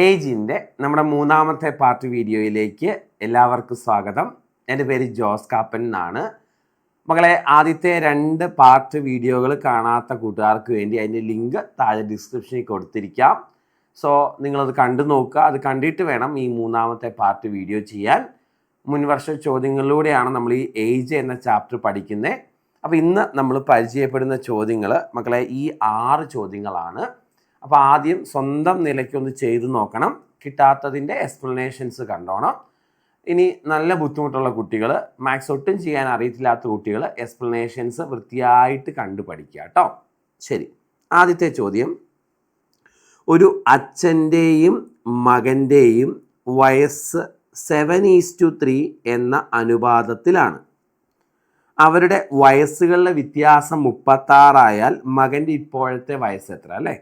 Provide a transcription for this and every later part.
ഏജിൻ്റെ നമ്മുടെ മൂന്നാമത്തെ പാർട്ട് വീഡിയോയിലേക്ക് എല്ലാവർക്കും സ്വാഗതം. എൻ്റെ പേര് ജോസ് കാപ്പൻ എന്നാണ്. മക്കളെ, ആദ്യത്തെ 2 പാർട്ട് വീഡിയോകൾ കാണാത്ത കൂട്ടുകാർക്ക് വേണ്ടി അതിൻ്റെ ലിങ്ക് താഴെ ഡിസ്ക്രിപ്ഷനിൽ കൊടുത്തിരിക്കാം. സോ നിങ്ങളത് കണ്ടു നോക്കുക. അത് കണ്ടിട്ട് വേണം ഈ മൂന്നാമത്തെ പാർട്ട് വീഡിയോ ചെയ്യാൻ. മുൻവർഷ ചോദ്യങ്ങളിലൂടെയാണ് നമ്മൾ ഈ ഏജ് എന്ന ചാപ്റ്റർ പഠിക്കുന്നത്. അപ്പോൾ ഇന്ന് നമ്മൾ പരിചയപ്പെടുന്ന ചോദ്യങ്ങൾ മക്കളെ ഈ 6 ചോദ്യങ്ങളാണ്. അപ്പോൾ ആദ്യം സ്വന്തം നിലയ്ക്കൊന്ന് ചെയ്തു നോക്കണം. കിട്ടാത്തതിൻ്റെ എക്സ്പ്ലനേഷൻസ് കണ്ടോണം. ഇനി നല്ല ബുദ്ധിമുട്ടുള്ള കുട്ടികൾ, മാത്സ് ഒട്ടും ചെയ്യാൻ അറിയത്തില്ലാത്ത കുട്ടികൾ എക്സ്പ്ലനേഷൻസ് വൃത്തിയായിട്ട് കണ്ടു പഠിക്കുക കേട്ടോ. ശരി, ആദ്യത്തെ ചോദ്യം. ഒരു അച്ഛൻ്റെയും മകൻ്റെയും വയസ്സ് 7:3 എന്ന അനുപാതത്തിലാണ്. അവരുടെ വയസ്സുകളുടെ വ്യത്യാസം 36 ആയാൽ മകൻ്റെ ഇപ്പോഴത്തെ വയസ്സ് എത്ര? അല്ലേ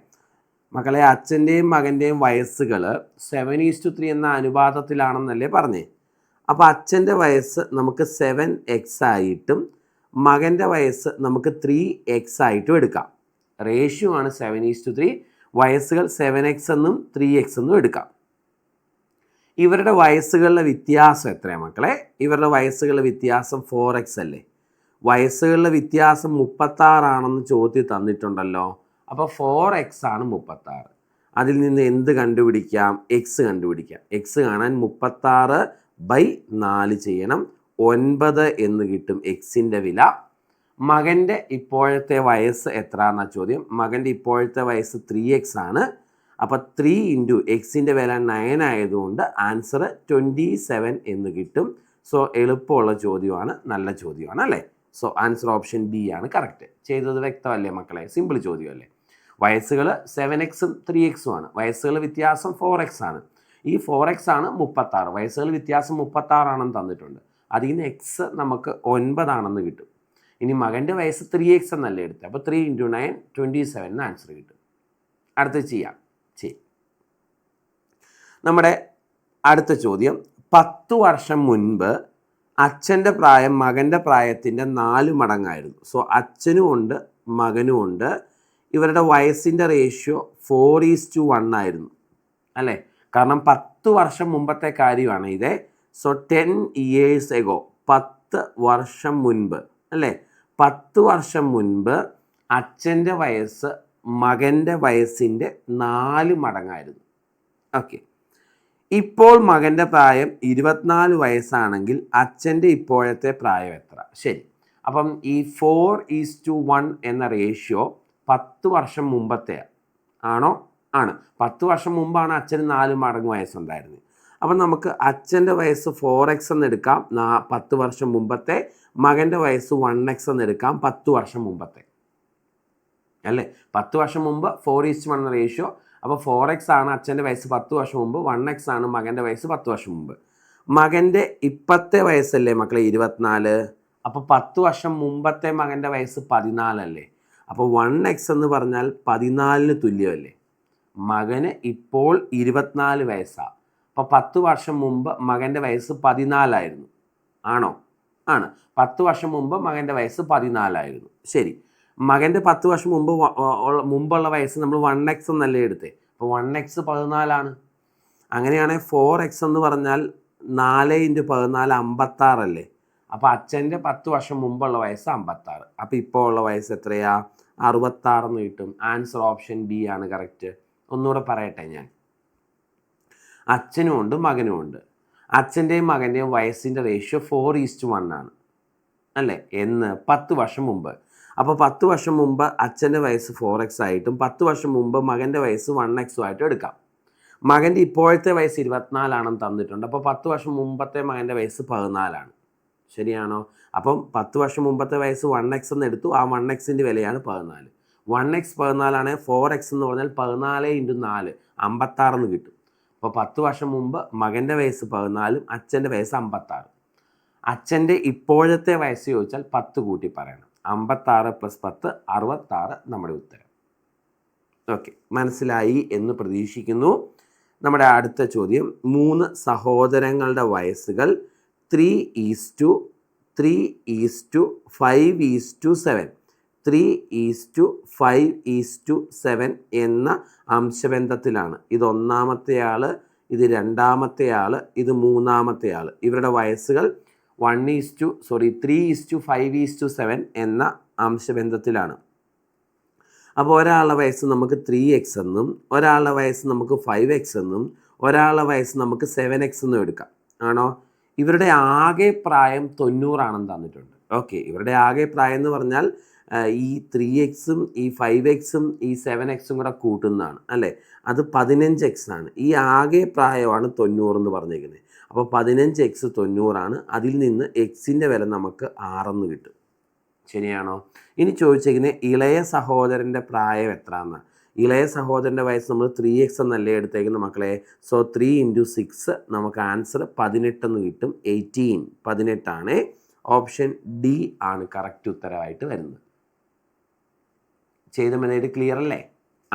മക്കളെ, അച്ഛൻ്റെയും മകൻ്റെയും വയസ്സുകൾ 7:3 എന്ന അനുപാതത്തിലാണെന്നല്ലേ പറഞ്ഞേ. അപ്പോൾ അച്ഛൻ്റെ വയസ്സ് നമുക്ക് 7x ആയിട്ടും മകൻ്റെ വയസ്സ് നമുക്ക് 3x ആയിട്ടും എടുക്കാം. റേഷ്യോ ആണ് 7:3. വയസ്സുകൾ 7x എന്നും 3x എന്നും എടുക്കാം. ഇവരുടെ വയസ്സുകളുടെ വ്യത്യാസം എത്രയാണ് മക്കളെ? ഇവരുടെ വയസ്സുകളുടെ വ്യത്യാസം 4x അല്ലേ. വയസ്സുകളുടെ വ്യത്യാസം 36 ആണെന്ന് ചോദ്യം തന്നിട്ടുണ്ടല്ലോ. അപ്പോൾ 4x ആണ് 36. അതിൽ നിന്ന് എന്ത് കണ്ടുപിടിക്കാം? എക്സ് കണ്ടുപിടിക്കാം. എക്സ് കാണാൻ 36/4 ചെയ്യണം. 9 എന്ന് കിട്ടും എക്സിൻ്റെ വില. മകൻ്റെ ഇപ്പോഴത്തെ വയസ്സ് എത്ര എന്നാ ചോദ്യം. മകൻ്റെ ഇപ്പോഴത്തെ വയസ്സ് 3x ആണ്. അപ്പോൾ 3 × എക്സിൻ്റെ വില 9 ആയതുകൊണ്ട് ആൻസർ 27 എന്ന് കിട്ടും. സോ എളുപ്പമുള്ള ചോദ്യമാണ്, നല്ല ചോദ്യമാണ് അല്ലേ. സോ ആൻസർ ഓപ്ഷൻ ബി ആണ് കറക്റ്റ്. ചെയ്തത് വ്യക്തമല്ലേ മക്കളെ? സിമ്പിൾ ചോദ്യമല്ലേ. വയസ്സുകൾ 7x ഉം 3x ആണ്. വയസ്സുകൾ വ്യത്യാസം 4x ആണ്. ഈ 4x ആണ് 36. വയസ്സുകൾ വ്യത്യാസം 36 ആണെന്ന് തന്നിട്ടുണ്ട്. അതിൽ നിന്ന് എക്സ് നമുക്ക് 9 ആണെന്ന് കിട്ടും. ഇനി മകൻ്റെ വയസ്സ് 3x എന്നല്ലേ എടുത്തത്. അപ്പോൾ 3 × 9 27 എന്ന് ആൻസർ കിട്ടും. അടുത്ത് ചെയ്യാം. നമ്മുടെ അടുത്ത ചോദ്യം. 10 വർഷം മുൻപ് അച്ഛൻ്റെ പ്രായം മകൻ്റെ പ്രായത്തിൻ്റെ 4 മടങ്ങായിരുന്നു. സോ അച്ഛനും ഉണ്ട് മകനും ഉണ്ട്. ഇവരുടെ വയസ്സിൻ്റെ റേഷ്യോ 4:1 ആയിരുന്നു അല്ലേ. കാരണം 10 വർഷം മുമ്പത്തെ കാര്യമാണ് ഇത്. സോ 10 years ago, 10 വർഷം മുൻപ് അല്ലേ. 10 വർഷം മുൻപ് അച്ഛൻ്റെ വയസ്സ് മകൻ്റെ വയസ്സിൻ്റെ 4 മടങ്ങായിരുന്നു. ഓക്കെ. ഇപ്പോൾ മകൻ്റെ പ്രായം 24 വയസ്സാണെങ്കിൽ അച്ഛൻ്റെ ഇപ്പോഴത്തെ പ്രായം എത്ര? ശരി, അപ്പം ഈ 4:1 എന്ന റേഷ്യോ 10 വർഷം മുമ്പത്തെ ആണോ? ആണ്. 10 വർഷം മുമ്പാണ് അച്ഛന് 4 മടങ്ങ് വയസ്സുണ്ടായിരുന്നത്. അപ്പം നമുക്ക് അച്ഛൻ്റെ വയസ്സ് 4x എന്ന് എടുക്കാം, 10 വർഷം മുമ്പത്തെ. മകൻ്റെ വയസ്സ് 1x എന്ന് എടുക്കാം, 10 വർഷം മുമ്പത്തെ അല്ലേ. 10 വർഷം മുമ്പ് 4:1 റേഷ്യോ. അപ്പോൾ 4x ആണ് അച്ഛൻ്റെ വയസ്സ് 10 വർഷം മുമ്പ്, 1x ആണ് മകൻ്റെ വയസ്സ് 10 വർഷം മുമ്പ്. മകൻ്റെ ഇപ്പോഴത്തെ വയസ്സല്ലേ മക്കളെ 24. അപ്പോൾ 10 വർഷം മുമ്പത്തെ മകൻ്റെ വയസ്സ് 14 അല്ലേ. അപ്പോൾ 1x എന്ന് പറഞ്ഞാൽ 14 തുല്യമല്ലേ. മകന് ഇപ്പോൾ 24 വയസ്സാണ്. അപ്പോൾ 10 വർഷം മുമ്പ് മകൻ്റെ വയസ്സ് 14 ആയിരുന്നു. ആണോ? ആണ്. 10 വർഷം മുമ്പ് മകൻ്റെ വയസ്സ് 14 ആയിരുന്നു. ശരി, മകൻ്റെ 10 വർഷം മുമ്പുള്ള വയസ്സ് നമ്മൾ 1x എന്നല്ലേ എടുത്തേ. അപ്പോൾ 1x 14 ആണ്. അങ്ങനെയാണെങ്കിൽ 4x എന്ന് പറഞ്ഞാൽ 4 × 14 56 അല്ലേ. അപ്പോൾ അച്ഛൻ്റെ 10 വർഷം മുമ്പുള്ള വയസ്സ് 56. അപ്പോൾ ഇപ്പോൾ ഉള്ള വയസ്സ് എത്രയാ? 66 എന്ന് കിട്ടും. ആൻസർ ഓപ്ഷൻ ബി ആണ് കറക്റ്റ്. ഒന്നുകൂടെ പറയട്ടെ ഞാൻ. അച്ഛനും ഉണ്ട് മകനും ഉണ്ട്. അച്ഛൻ്റെയും മകൻ്റെയും വയസ്സിൻ്റെ റേഷ്യോ 4:1 ആണ് അല്ലേ. എന്ന് 10 വർഷം മുമ്പ്. അപ്പോൾ 10 വർഷം മുമ്പ് അച്ഛൻ്റെ വയസ്സ് 4x ആയിട്ടും 10 വർഷം മുമ്പ് മകൻ്റെ വയസ്സ് 1x ആയിട്ടും എടുക്കാം. മകൻ്റെ ഇപ്പോഴത്തെ വയസ്സ് 24 ആണെന്ന് തന്നിട്ടുണ്ട്. അപ്പോൾ 10 വർഷം മുമ്പത്തെ മകൻ്റെ വയസ്സ് 14 ആണ്. ശരിയാണോ? അപ്പം 10 വർഷം മുമ്പത്തെ വയസ്സ് 1x എന്ന് എടുത്തു. ആ 1xൻ്റെ വിലയാണ് 14. 1x 14 ആണെങ്കിൽ 4x എന്ന് പറഞ്ഞാൽ 14 × 4 56 എന്ന് കിട്ടും. അപ്പോൾ 10 വർഷം മുമ്പ് മകൻ്റെ വയസ്സ് 14, അച്ഛൻ്റെ വയസ്സ് 56. അച്ഛൻ്റെ ഇപ്പോഴത്തെ വയസ്സ് ചോദിച്ചാൽ 10 കൂട്ടി പറയണം. 56 + 10 66 നമ്മുടെ ഉത്തരം. ഓക്കെ, മനസ്സിലായി എന്ന് പ്രതീക്ഷിക്കുന്നു. നമ്മുടെ അടുത്ത ചോദ്യം. 3 സഹോദരങ്ങളുടെ വയസ്സുകൾ 3:3:5:7. 3:5:7 എന്ന അംശബന്ധത്തിലാണ്. ഇത് ഒന്നാമത്തെ ആൾ, ഇത് രണ്ടാമത്തെ ആൾ, ഇത് മൂന്നാമത്തെ ആൾ. ഇവരുടെ വയസ്സുകൾ 3:5:7 എന്ന അംശബന്ധത്തിലാണ്. അപ്പോൾ ഒരാളുടെ വയസ്സ് നമുക്ക് 3x എന്നും ഒരാളുടെ വയസ്സ് നമുക്ക് 5x എന്നും ഒരാളുടെ വയസ്സ് നമുക്ക് 7x എന്നും എടുക്കാം. ആണോ? ഇവരുടെ ആകെ പ്രായം 90 ആണെന്ന് തന്നിട്ടുണ്ട്. ഓക്കെ, ഇവരുടെ ആകെ പ്രായം എന്ന് പറഞ്ഞാൽ ഈ 3x-ഉം ഈ 5x-ഉം ഈ 7x-ഉം കൂടെ കൂട്ടുന്നതാണ് അല്ലേ. അത് 15x ആണ്. ഈ ആകെ പ്രായമാണ് 90 എന്ന് പറഞ്ഞേക്കുന്നത്. അപ്പോൾ 15x 90 ആണ്. അതിൽ നിന്ന് എക്സിൻ്റെ വില നമുക്ക് 6 എന്ന് കിട്ടും. ശരിയാണോ? ഇനി ചോദിച്ചേക്കുന്നത് ഇളയ സഹോദരൻ്റെ പ്രായം എത്രയെന്ന്. ഇളയ സഹോദരൻ്റെ വയസ്സ് നമ്മൾ 3x എന്നല്ലേ എടുത്തേക്കുന്നത് മക്കളെ. സോ 3 × 6 നമുക്ക് ആൻസർ 18 എന്ന് കിട്ടും. 18 ആണ്. ഓപ്ഷൻ ഡി ആണ് കറക്റ്റ് ഉത്തരവായിട്ട് വരുന്നത്. ചെയ്ത മെത്തേഡ് ക്ലിയർ അല്ലേ?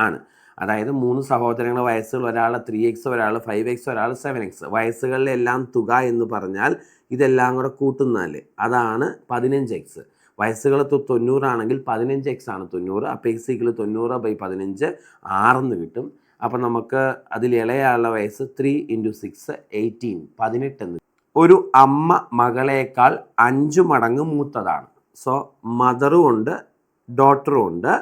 ആണ്. അതായത് 3 സഹോദരങ്ങളുടെ വയസ്സുകൾ, ഒരാൾ 3x, ഒരാൾ 5x, ഒരാൾ 7x. വയസ്സുകളിലെല്ലാം തുക എന്ന് പറഞ്ഞാൽ ഇതെല്ലാം കൂടെ കൂട്ടുന്നതല്ലേ, അതാണ് 15x. വയസ്സുകൾ 90 ആണെങ്കിൽ 15x ആണ് 90. അപ്പോൾ x = 90/15 6 എന്ന് കിട്ടും. അപ്പം നമുക്ക് അതിൽ ഇളയാളുടെ വയസ്സ് 3 × 6 18 എന്ന്. ഒരു അമ്മ മകളേക്കാൾ 5 മടങ്ങ് മൂത്തതാണ്. സോ മദറും ഉണ്ട് ഡോട്ടറും ഉണ്ട്.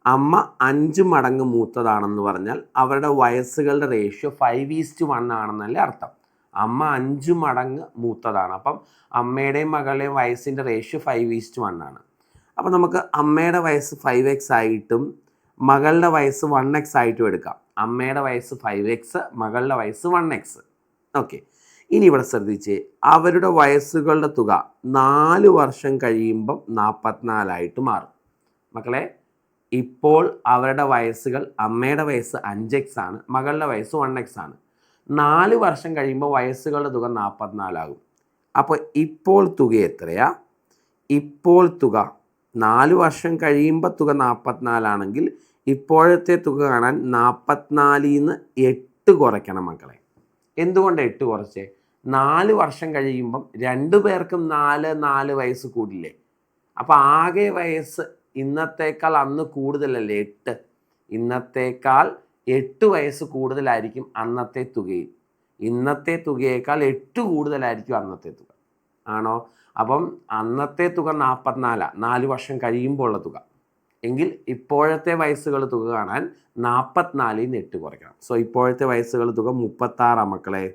അമ്മ 5 മടങ്ങ് മൂത്തതാണെന്ന് പറഞ്ഞാൽ അവരുടെ വയസ്സുകളുടെ റേഷ്യോ 5:1 ആണെന്നല്ലേ അർത്ഥം. അമ്മ 5 മടങ്ങ് മൂത്തതാണ്. അപ്പം അമ്മയുടെയും മകളുടെയും വയസ്സിൻ്റെ റേഷ്യോ 5:1 ആണ്. അപ്പം നമുക്ക് അമ്മയുടെ വയസ്സ് 5x ആയിട്ടും മകളുടെ വയസ്സ് 1x ആയിട്ടും എടുക്കാം. അമ്മയുടെ വയസ്സ് 5x, മകളുടെ വയസ്സ് 1x. ഓക്കെ, ഇനി ഇവിടെ ശ്രദ്ധിച്ച്, അവരുടെ വയസ്സുകളുടെ തുക 4 വർഷം കഴിയുമ്പം 44 മാറും. മക്കളെ, ഇപ്പോൾ അവരുടെ വയസ്സുകൾ, അമ്മയുടെ വയസ്സ് 5x ആണ്, മകളുടെ വയസ്സ് 1x ആണ്. 4 വർഷം കഴിയുമ്പോൾ വയസ്സുകളുടെ തുക 44 ആകും. അപ്പോൾ ഇപ്പോൾ തുക എത്രയാ? ഇപ്പോൾ തുക 4 വർഷം കഴിയുമ്പോൾ തുക 44 ആണെങ്കിൽ ഇപ്പോഴത്തെ തുക കാണാൻ 44-ൽ നിന്ന് 8 കുറയ്ക്കണം മക്കളെ. എന്തുകൊണ്ട് 8 കുറച്ചേ? 4 വർഷം കഴിയുമ്പം 2 പേർക്കും 4 വയസ്സ് കൂടില്ലേ. അപ്പോൾ ആകെ വയസ്സ് ഇന്നത്തേക്കാൾ അന്ന് കൂടുതലല്ലേ 8. ഇന്നത്തേക്കാൾ 8 വയസ്സ് കൂടുതലായിരിക്കും അന്നത്തെ തുകയിൽ. ഇന്നത്തെ തുകയേക്കാൾ 8 കൂടുതലായിരിക്കും അന്നത്തെ തുക. ആണോ? അപ്പം അന്നത്തെ തുക 44, 4 വർഷം കഴിയുമ്പോൾ ഉള്ള തുക. എങ്കിൽ ഇപ്പോഴത്തെ വയസ്സുകൾ തുക കാണാൻ 44-ൽ നിന്ന് 8 കുറയ്ക്കണം. സോ ഇപ്പോഴത്തെ വയസ്സുകൾ തുക 36 മക്കളെ.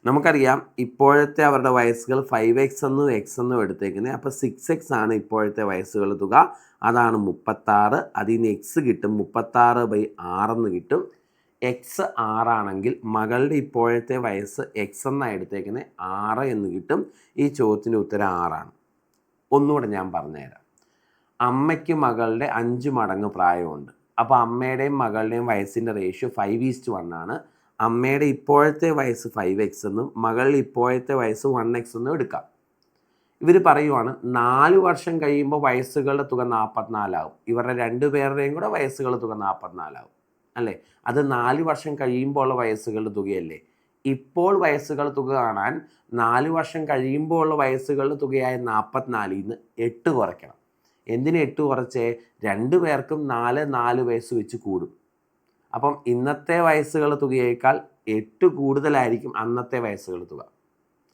നമുക്കറിയാം ഇപ്പോഴത്തെ അവരുടെ വയസ്സുകൾ 5x എന്നും x എന്നും എടുത്തേക്കുന്നത്. അപ്പോൾ 6x ആണ് ഇപ്പോഴത്തെ വയസ്സുകൾ തുക. അതാണ് 36. അതിൽ നിന്ന് x കിട്ടും, 36/6 എന്ന് കിട്ടും. x 6 ആണെങ്കിൽ മകളുടെ ഇപ്പോഴത്തെ വയസ്സ് x എന്നാണ് എടുത്തേക്കുന്നത്, 6 എന്ന് കിട്ടും. ഈ ചോദ്യത്തിൻ്റെ ഉത്തരം 6 ആണ്. ഒന്നുകൂടെ ഞാൻ പറഞ്ഞുതരാം. അമ്മയ്ക്ക് മകളുടെ 5 മടങ്ങ് പ്രായമുണ്ട്. അപ്പോൾ അമ്മയുടെയും മകളുടെയും വയസ്സിൻ്റെ റേഷ്യോ 5:1 ആണ്. അമ്മയുടെ ഇപ്പോഴത്തെ വയസ്സ് 5x എന്നും മകളുടെ ഇപ്പോഴത്തെ വയസ്സ് 1x എന്നും എടുക്കാം. ഇവർ പറയുവാണ് 4 വർഷം കഴിയുമ്പോൾ വയസ്സുകളുടെ തുക 44 ആകും. ഇവരുടെ 2 പേരുടെയും കൂടെ വയസ്സുകളുടെ തുക 44 ആകും അല്ലേ. അത് 4 വർഷം കഴിയുമ്പോൾ ഉള്ള വയസ്സുകളുടെ തുകയല്ലേ. ഇപ്പോൾ വയസ്സുകളുടെ തുക കാണാൻ 4 വർഷം കഴിയുമ്പോൾ ഉള്ള വയസ്സുകളുടെ തുകയായ 44-ൽ നിന്ന് 8 കുറയ്ക്കണം. എന്തിന് 8 കുറച്ചേ? 2 പേർക്കും 4 വയസ്സ് വെച്ച് കൂടും. അപ്പം ഇന്നത്തെ വയസ്സുകളുടെ തുകയേക്കാൾ 8 കൂടുതലായിരിക്കും അന്നത്തെ വയസ്സുകളുടെ തുക.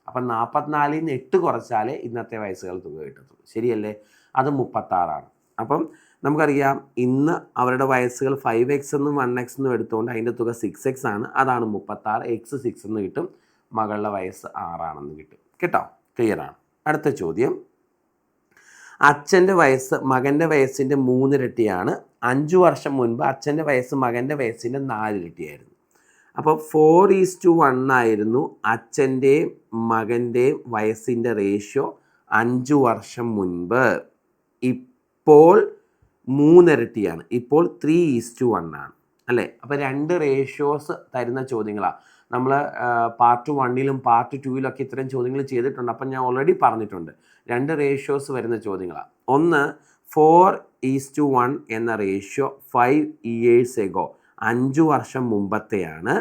അപ്പം 44-ൽ നിന്ന് 8 കുറച്ചാലേ ഇന്നത്തെ വയസ്സുകളുടെ തുക കിട്ടത്തുള്ളൂ. ശരിയല്ലേ? അത് 36 ആണ്. അപ്പം നമുക്കറിയാം ഇന്ന് അവരുടെ വയസ്സുകൾ 5x എന്നും 1x എന്നും എടുത്തുകൊണ്ട് അതിൻ്റെ തുക 6x ആണ്. അതാണ് 36. x 6 എന്ന് കിട്ടും. മകളുടെ വയസ്സ് 6 ആണെന്ന് കിട്ടും. കേട്ടോ? ക്ലിയർ ആണ്. അടുത്ത ചോദ്യം. അച്ഛൻ്റെ വയസ്സ് മകൻ്റെ വയസ്സിൻ്റെ 3 ഇരട്ടിയാണ്. 5 വർഷം മുൻപ് അച്ഛൻ്റെ വയസ്സ് മകൻ്റെ വയസ്സിൻ്റെ 4 ഇരട്ടിയായിരുന്നു. അപ്പോൾ 4:1 ആയിരുന്നു അച്ഛൻ്റെയും മകൻ്റെയും വയസ്സിൻ്റെ റേഷ്യോ 5 വർഷം മുൻപ്. ഇപ്പോൾ 3 ഇരട്ടിയാണ്. ഇപ്പോൾ 3:1 ആണ് അല്ലേ. അപ്പോൾ 2 റേഷ്യോസ് തരുന്ന ചോദ്യങ്ങളാണ്. നമ്മൾ പാർട്ട് 1-ലും പാർട്ട് 2-ലൊക്കെ ഇത്തരം ചോദ്യങ്ങൾ ചെയ്തിട്ടുണ്ട്. അപ്പം ഞാൻ ഓൾറെഡി പറഞ്ഞിട്ടുണ്ട് 2 റേഷ്യോസ് വരുന്ന ചോദ്യങ്ങളാണ്. ഒന്ന് 4:1 എന്ന റേഷ്യോ 5 years ago 5 വർഷം മുമ്പത്തെയാണ്.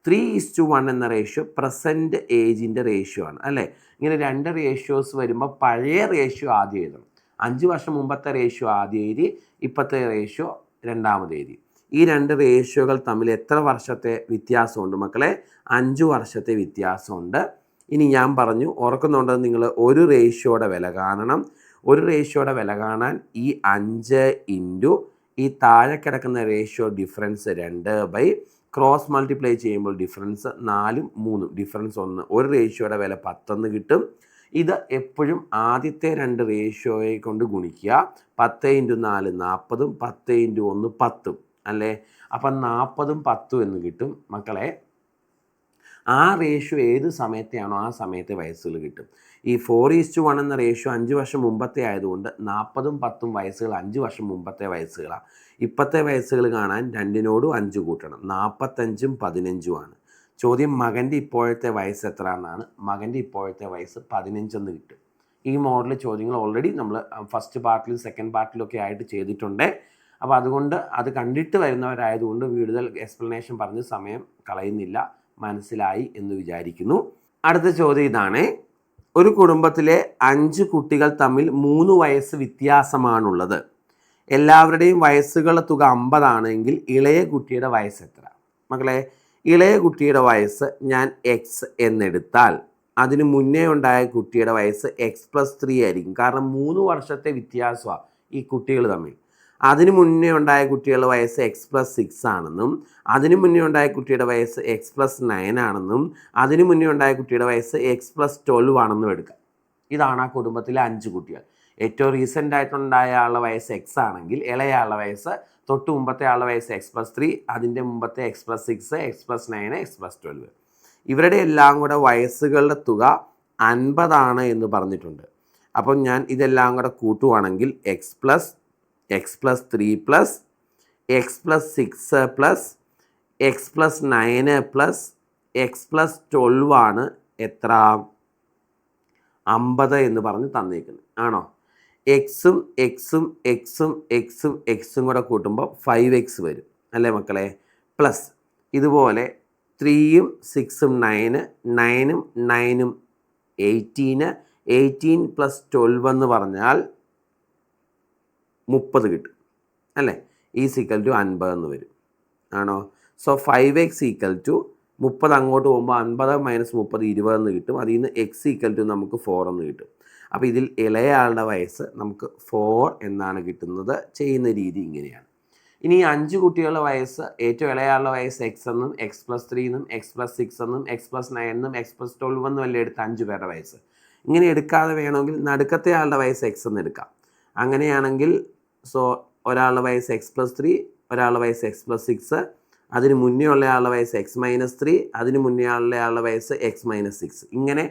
3:1 എന്ന റേഷ്യോ പ്രസൻറ്റ് ഏജിൻ്റെ റേഷ്യോ ആണ് അല്ലേ. ഇങ്ങനെ 2 റേഷ്യോസ് വരുമ്പോൾ പഴയ റേഷ്യോ ആദ്യം എഴുതണം. 5 വർഷം മുമ്പത്തെ റേഷ്യോ ആദ്യം എഴുതി, ഇപ്പോഴത്തെ റേഷ്യോ രണ്ടാമത് എഴുതി. ഈ രണ്ട് റേഷ്യോകൾ തമ്മിൽ എത്ര വർഷത്തെ വ്യത്യാസമുണ്ട് മക്കളെ? 5 വർഷത്തെ വ്യത്യാസമുണ്ട്. ഇനി ഞാൻ പറഞ്ഞു, ഓർക്കുന്നുണ്ടെന്ന് നിങ്ങൾ ഒരു റേഷ്യോയുടെ വില കാണണം. ഒരു റേഷ്യോയുടെ വില കാണാൻ ഈ 5 ഇൻറ്റു ഈ താഴെ കിടക്കുന്ന റേഷ്യോ ഡിഫറൻസ് 2 ക്രോസ് മൾട്ടിപ്ലൈ ചെയ്യുമ്പോൾ ഡിഫറൻസ് 4ഉം 3ഉം ഡിഫറൻസ് 1. ഒരു റേഷ്യോയുടെ വില 10 കിട്ടും. ഇത് എപ്പോഴും ആദ്യത്തെ രണ്ട് റേഷ്യോയെ കൊണ്ട് ഗുണിക്കുക. 10 ഇൻറ്റു 4 40, 10 ഇൻറ്റു 1 10 അല്ലേ? അപ്പം 40ഉം 10ഉം എന്ന് കിട്ടും മക്കളെ. ആ റേഷ്യോ ഏത് സമയത്തെയാണോ ആ സമയത്തെ വയസ്സുകൾ കിട്ടും. ഈ 4:1 എന്ന റേഷ്യോ 5 വർഷം മുമ്പത്തെ ആയതുകൊണ്ട് 40ഉം 10ഉം വയസ്സുകൾ 5 വർഷം മുമ്പത്തെ വയസ്സുകളാണ്. ഇപ്പോഴത്തെ വയസ്സുകൾ കാണാൻ 2നോടും 5 കൂട്ടണം. 45ഉം 15ഉമാണ്. ചോദ്യം മകൻ്റെ ഇപ്പോഴത്തെ വയസ്സ് എത്ര എന്നാണ്. മകൻ്റെ ഇപ്പോഴത്തെ വയസ്സ് 15 എന്ന് കിട്ടും. ഈ മോഡൽ ചോദ്യങ്ങൾ ഓൾറെഡി നമ്മൾ ഫസ്റ്റ് പാർട്ടിലും സെക്കൻഡ് പാർട്ടിലും ഒക്കെ ആയിട്ട് ചെയ്തിട്ടുണ്ട്. അപ്പോൾ അതുകൊണ്ട് അത് കണ്ടിട്ട് വരുന്നവരായതുകൊണ്ട് കൂടുതൽ എക്സ്പ്ലനേഷൻ പറഞ്ഞ് സമയം കളയുന്നില്ല. മനസ്സിലായി എന്ന് വിചാരിക്കുന്നു. അടുത്ത ചോദ്യം ഇതാണ്. ഒരു കുടുംബത്തിലെ 5 കുട്ടികൾ തമ്മിൽ 3 വയസ്സ് വ്യത്യാസമാണുള്ളത്. എല്ലാവരുടെയും വയസ്സുകളുടെ തുക 50 ആണെങ്കിൽ ഇളയ കുട്ടിയുടെ വയസ്സ് എത്ര? മക്കളെ, ഇളയ കുട്ടിയുടെ വയസ്സ് ഞാൻ എക്സ് എന്നെടുത്താൽ അതിന് മുന്നേ ഉണ്ടായ കുട്ടിയുടെ വയസ്സ് x+3 ആയിരിക്കും. കാരണം 3 വർഷത്തെ വ്യത്യാസമാണ് ഈ കുട്ടികൾ തമ്മിൽ. അതിന് മുന്നേ ഉണ്ടായ കുട്ടികളുടെ വയസ്സ് x+6 ആണെന്നും അതിന് മുന്നേ ഉണ്ടായ കുട്ടിയുടെ വയസ്സ് x+9 ആണെന്നും അതിന് മുന്നേ ഉണ്ടായ കുട്ടിയുടെ വയസ്സ് x+12 ആണെന്നും എടുക്കാം. ഇതാണ് ആ കുടുംബത്തിലെ 5 കുട്ടികൾ. ഏറ്റവും റീസെൻ്റ് ആയിട്ടുണ്ടായ ആളുടെ വയസ്സ് x ആണെങ്കിൽ ഇളയ ആളുടെ വയസ്സ് തൊട്ട് മുമ്പത്തെ ആളുടെ വയസ്സ് x+3, അതിൻ്റെ മുമ്പത്തെ x+6, x+9, x+12. ഇവരുടെ എല്ലാം കൂടെ വയസ്സുകളുടെ തുക 50 ആണ് എന്ന് പറഞ്ഞിട്ടുണ്ട്. അപ്പം ഞാൻ ഇതെല്ലാം കൂടെ കൂട്ടുവാണെങ്കിൽ x+3 plus x+6 plus x+9 plus x+12 ആണ് എത്ര? 50 എന്ന് പറഞ്ഞ് തന്നേക്കുന്നത് ആണോ? എക്സും എക്സും എക്സും എക്സും എക്സും കൂടെ കൂട്ടുമ്പോൾ 5x വരും അല്ലേ മക്കളെ? പ്ലസ് ഇതുപോലെ 3ഉം 6ഉം 9, 9ഉം 9ഉം 18, 18 പ്ലസ് 12 എന്ന് പറഞ്ഞാൽ 30 കിട്ടും അല്ലേ? ഈസിക്കൽ ടു 50 എന്ന് വരും ആണോ? സോ 5x ഈക്വൽ ടു 30 അങ്ങോട്ട് പോകുമ്പോൾ 50 മൈനസ് 30 20 എന്ന് കിട്ടും. അതിൽ നിന്ന് x ഈക്വൽ ടു നമുക്ക് 4 എന്ന് കിട്ടും. അപ്പോൾ ഇതിൽ ഇളയ ആളുടെ വയസ്സ് നമുക്ക് 4 എന്നാണ് കിട്ടുന്നത്. ചെയ്യുന്ന രീതി ഇങ്ങനെയാണ്. ഇനി 5 കുട്ടികളുടെ വയസ്സ്, ഏറ്റവും ഇളയ ആളുടെ വയസ്സ് x എന്നും x+3 എന്നും x+6 എന്നും x+9 എന്നും x+12 എന്നും അല്ലേ എടുത്ത 5 പേരുടെ വയസ്സ്. ഇങ്ങനെ എടുക്കാതെ വേണമെങ്കിൽ നടുക്കത്തെ ആളുടെ വയസ്സ് x എന്ന് എടുക്കാം. അങ്ങനെയാണെങ്കിൽ സോ ഒരാളുടെ വയസ്സ് x+3, ഒരാളുടെ വയസ്സ് x+6, അതിന് മുന്നേ ഉള്ള ആളുടെ വയസ്സ് x-3, അതിന് മുന്നേ ഉള്ള ആളുടെ വയസ്സ് x-6. ഇങ്ങനെ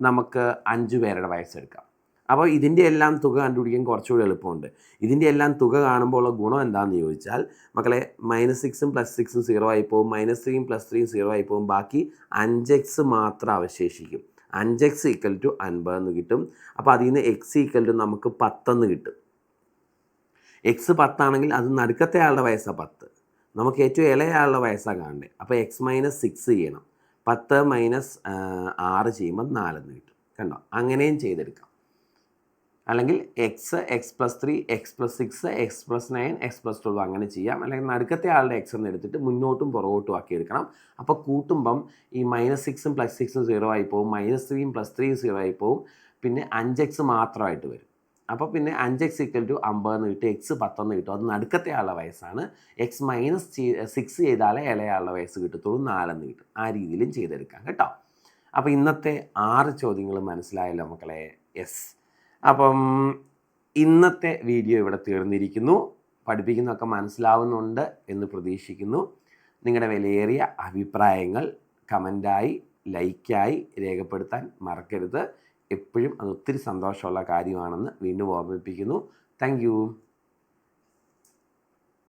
നമുക്ക് 5 പേരുടെ വയസ്സെടുക്കാം. അപ്പോൾ ഇതിൻ്റെ എല്ലാം തുക കണ്ടുപിടിക്കാൻ കുറച്ചുകൂടി എളുപ്പമുണ്ട്. ഇതിൻ്റെ എല്ലാം തുക കാണുമ്പോൾ ഉള്ള ഗുണം എന്താണെന്ന് ചോദിച്ചാൽ മക്കളെ, -6ഉം +6ഉം 0 ആയി പോകും, -3ഉം +3ഉം 0 ആയി പോകും. ബാക്കി 5x മാത്രം അവശേഷിക്കും. 5x ഈക്വൽ ടു 50 എന്ന് കിട്ടും. അപ്പോൾ അതിൽ നിന്ന് x ഈക്വൽ ടു നമുക്ക് 10 എന്ന് കിട്ടും. x 10 ആണെങ്കിൽ അത് നടുക്കത്തെ ആളുടെ വയസ്സാണ് 10. നമുക്ക് ഏറ്റവും ഇളയ ആളുടെ വയസ്സാണ് കാണണ്ടേ. അപ്പോൾ x-6 ചെയ്യണം. 10 മൈനസ് 6 ചെയ്യുമ്പോൾ 4 എന്ന് കിട്ടും. കണ്ടോ? അങ്ങനെയും ചെയ്തെടുക്കാം. അല്ലെങ്കിൽ x+3, x+6, x+9, x+12 അങ്ങനെ ചെയ്യാം. അല്ലെങ്കിൽ നടുക്കത്തെ ആളുടെ x എന്ന് എടുത്തിട്ട് മുന്നോട്ടും പുറകോട്ടും ആക്കി എടുക്കണം. അപ്പോൾ കൂട്ടുമ്പം ഈ -6ഉം +6ഉം 0 ആയി പോകും, -3ഉം +3ഉം 0 ആയി പോകും. പിന്നെ 5x മാത്രമായിട്ട് വരും. അപ്പോൾ പിന്നെ 5x ഈക്വൽ ടു 50 എന്ന് കിട്ടും, x 10 എന്ന് കിട്ടും. അത് നടുക്കത്തെ ആളുടെ വയസ്സാണ്. x-6 ചെയ്താലേ ഇളയ ആളുടെ വയസ്സ് കിട്ടത്തുള്ളൂ, 4 എന്ന് കിട്ടും. ആ രീതിയിലും ചെയ്തെടുക്കാം കേട്ടോ. അപ്പോൾ ഇന്നത്തെ 6 ചോദ്യങ്ങൾ മനസ്സിലായല്ലോ മക്കളെ? യെസ്. അപ്പം ഇന്നത്തെ വീഡിയോ ഇവിടെ തീർന്നിരിക്കുന്നു. പഠിപ്പിക്കുന്നതൊക്കെ മനസ്സിലാവുന്നുണ്ട് എന്ന് പ്രതീക്ഷിക്കുന്നു. നിങ്ങളുടെ വിലയേറിയ അഭിപ്രായങ്ങൾ കമൻറ്റായി, ലൈക്കായി രേഖപ്പെടുത്താൻ മറക്കരുത്. എപ്പോഴും അത് ഒത്തിരി സന്തോഷമുള്ള കാര്യമാണെന്ന് വീണ്ടും ഓർമ്മിപ്പിക്കുന്നു. Thank you.